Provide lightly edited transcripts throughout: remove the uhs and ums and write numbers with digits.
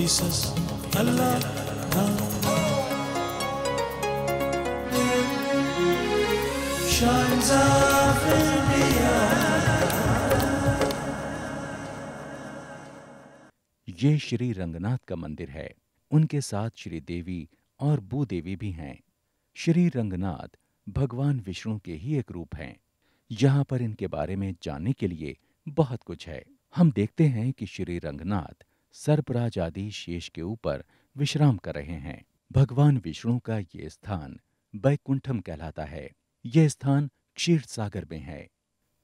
Jesus, Allah, shines of India. ये श्री रंगनाथ का मंदिर है। उनके साथ श्री देवी और भूदेवी भी हैं। श्री रंगनाथ भगवान विष्णु के ही एक रूप हैं। यहाँ पर इनके बारे में जानने के लिए बहुत कुछ है। हम देखते हैं कि श्री रंगनाथ सर्पराज आदि शेष के ऊपर विश्राम कर रहे हैं। भगवान विष्णु का ये स्थान बैकुंठम कहलाता है। यह स्थान क्षीर सागर में है।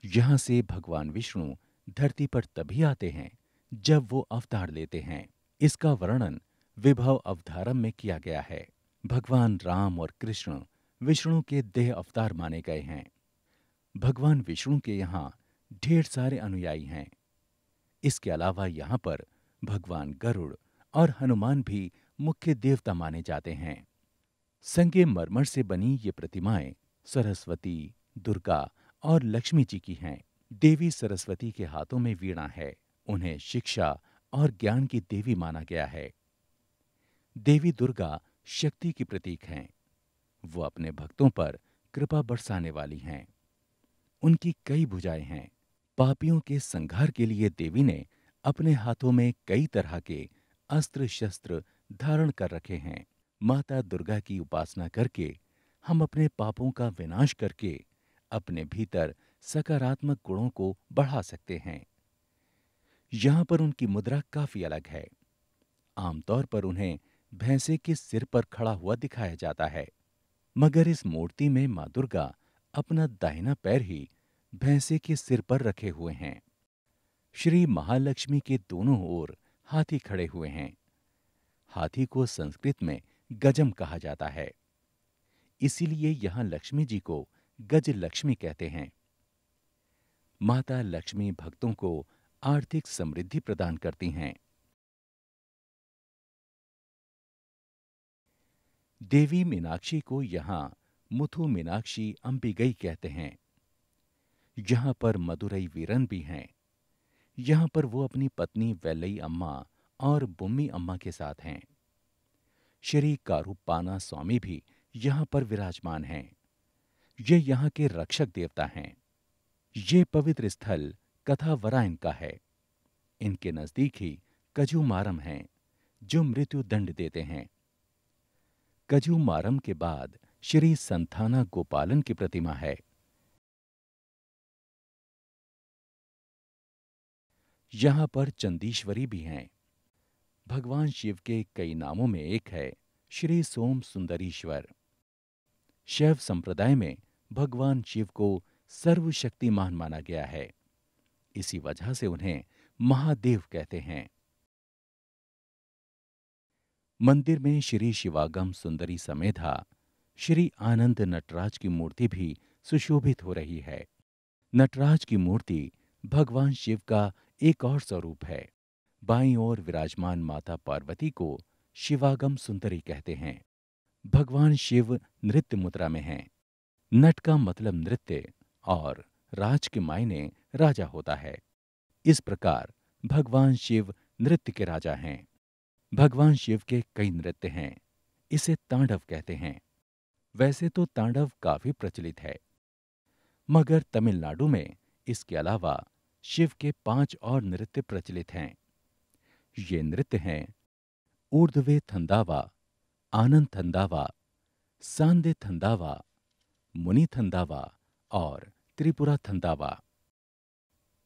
यहाँ से भगवान विष्णु धरती पर तभी आते हैं जब वो अवतार लेते हैं। इसका वर्णन विभव अवतारम में किया गया है। भगवान राम और कृष्ण विष्णु के देह अवतार माने गए हैं। भगवान विष्णु के यहाँ ढेर सारे अनुयायी हैं। इसके अलावा यहाँ पर भगवान गरुड़ और हनुमान भी मुख्य देवता माने जाते हैं। संगमरमर से बनी ये प्रतिमाएं सरस्वती, दुर्गा और लक्ष्मी जी की हैं। देवी सरस्वती के हाथों में वीणा है। उन्हें शिक्षा और ज्ञान की देवी माना गया है। देवी दुर्गा शक्ति की प्रतीक हैं। वो अपने भक्तों पर कृपा बरसाने वाली हैं। उनकी कई भुजाएं हैं। पापियों के संहार के लिए देवी ने अपने हाथों में कई तरह के अस्त्र शस्त्र धारण कर रखे हैं। माता दुर्गा की उपासना करके हम अपने पापों का विनाश करके अपने भीतर सकारात्मक गुणों को बढ़ा सकते हैं। यहाँ पर उनकी मुद्रा काफी अलग है। आमतौर पर उन्हें भैंसे के सिर पर खड़ा हुआ दिखाया जाता है, मगर इस मूर्ति में मां दुर्गा अपना दाहिना पैर ही भैंसे के सिर पर रखे हुए हैं। श्री महालक्ष्मी के दोनों ओर हाथी खड़े हुए हैं। हाथी को संस्कृत में गजम कहा जाता है। इसीलिए यहाँ लक्ष्मी जी को गज लक्ष्मी कहते हैं। माता लक्ष्मी भक्तों को आर्थिक समृद्धि प्रदान करती हैं। देवी मीनाक्षी को यहाँ मुथु मीनाक्षी अंबिगई कहते हैं। यहाँ पर मदुरई वीरन भी हैं। यहाँ पर वो अपनी पत्नी वेलई अम्मा और बुम्मी अम्मा के साथ हैं। श्री कारूपाना स्वामी भी यहाँ पर विराजमान हैं। ये यहाँ के रक्षक देवता हैं। ये पवित्र स्थल कथावरायन का है। इनके नजदीक ही कजूमारम हैं, जो मृत्यु दंड देते हैं। कजूमारम के बाद श्री संथाना गोपालन की प्रतिमा है। यहाँ पर चंदीश्वरी भी हैं। भगवान शिव के कई नामों में एक है श्री सोम सुंदरीश्वर। शैव संप्रदाय में भगवान शिव को सर्वशक्तिमान माना गया है। इसी वजह से उन्हें महादेव कहते हैं। मंदिर में श्री शिवागम सुंदरी समेधा श्री आनंद नटराज की मूर्ति भी सुशोभित हो रही है। नटराज की मूर्ति भगवान शिव का एक और स्वरूप है। बाईं ओर विराजमान माता पार्वती को शिवागम सुंदरी कहते हैं। भगवान शिव नृत्य मुद्रा में हैं। नट का मतलब नृत्य और राज के मायने राजा होता है। इस प्रकार भगवान शिव नृत्य के राजा हैं। भगवान शिव के कई नृत्य हैं। इसे तांडव कहते हैं। वैसे तो तांडव काफी प्रचलित है, मगर तमिलनाडु में इसके अलावा शिव के 5 और नृत्य प्रचलित हैं। ये नृत्य हैं ऊर्ध्वे थंदावा, आनंद थंदावा, सांदे थंदावा, मुनि थंदावा और त्रिपुरा थंदावा।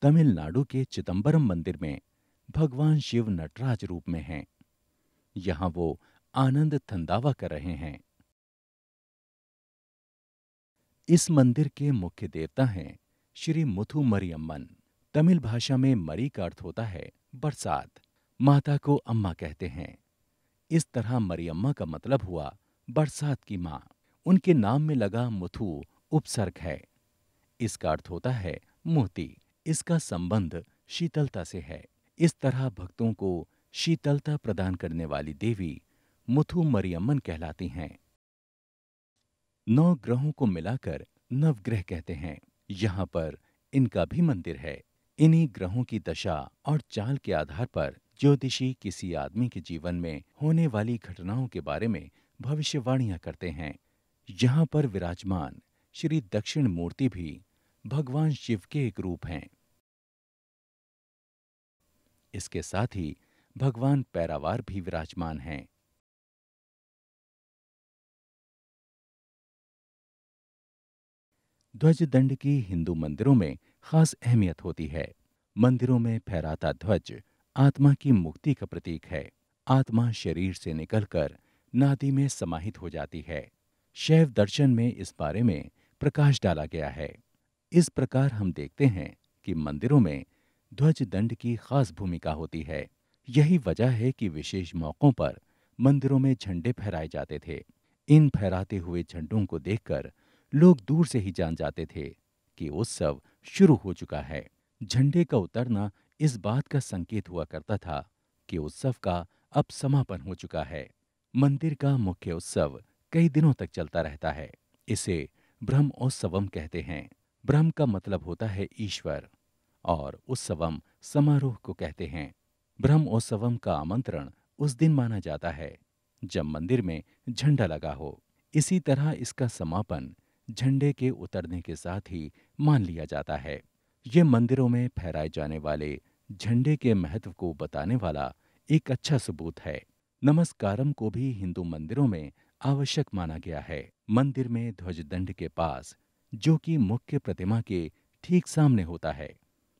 तमिलनाडु के चिदंबरम मंदिर में भगवान शिव नटराज रूप में हैं। यहाँ वो आनंद थंदावा कर रहे हैं। इस मंदिर के मुख्य देवता हैं श्री मुथु मरियम्मन। तमिल भाषा में मरी का अर्थ होता है बरसात। माता को अम्मा कहते हैं। इस तरह मरियम्मा का मतलब हुआ बरसात की माँ। उनके नाम में लगा मुथु उपसर्ग है। इसका अर्थ होता है मोती। इसका संबंध शीतलता से है। इस तरह भक्तों को शीतलता प्रदान करने वाली देवी मुथु मरियम्मन कहलाती हैं। 9 ग्रहों को मिलाकर नवग्रह कहते हैं। यहाँ पर इनका भी मंदिर है। इन्हीं ग्रहों की दशा और चाल के आधार पर ज्योतिषी किसी आदमी के जीवन में होने वाली घटनाओं के बारे में भविष्यवाणियां करते हैं। यहाँ पर विराजमान श्री दक्षिण मूर्ति भी भगवान शिव के एक रूप हैं। इसके साथ ही भगवान पैरावार भी विराजमान हैं। ध्वज दंड की हिंदू मंदिरों में खास अहमियत होती है। मंदिरों में फहराता ध्वज आत्मा की मुक्ति का प्रतीक है। आत्मा शरीर से निकलकर नादि में समाहित हो जाती है। शैव दर्शन में इस बारे में प्रकाश डाला गया है। इस प्रकार हम देखते हैं कि मंदिरों में ध्वज दंड की खास भूमिका होती है। यही वजह है कि विशेष मौकों पर मंदिरों में झंडे फहराए जाते थे। इन फहराते हुए झंडों को देखकर लोग दूर से ही जान जाते थे कि उत्सव शुरू हो चुका है। झंडे का उतरना इस बात का संकेत हुआ करता था कि उत्सव का अब समापन हो चुका है। मंदिर का मुख्य उत्सव कई दिनों तक चलता रहता है। इसे ब्रह्मोत्सवम कहते हैं। ब्रह्म का मतलब होता है ईश्वर और उत्सवम समारोह को कहते हैं। ब्रह्मोत्सवम का आमंत्रण उस दिन माना जाता है जब मंदिर में झंडा लगा हो। इसी तरह इसका समापन झंडे के उतरने के साथ ही मान लिया जाता है। ये मंदिरों में फहराए जाने वाले झंडे के महत्व को बताने वाला एक अच्छा सबूत है। नमस्कारम को भी हिंदू मंदिरों में आवश्यक माना गया है। मंदिर में ध्वज दंड के पास, जो कि मुख्य प्रतिमा के ठीक सामने होता है,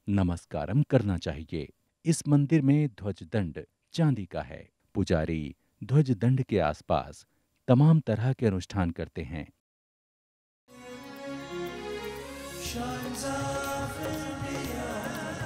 नमस्कारम करना चाहिए। इस मंदिर में ध्वज दंड चांदी का है। पुजारी ध्वज दंड के आसपास तमाम तरह के अनुष्ठान करते हैं। Shines of India.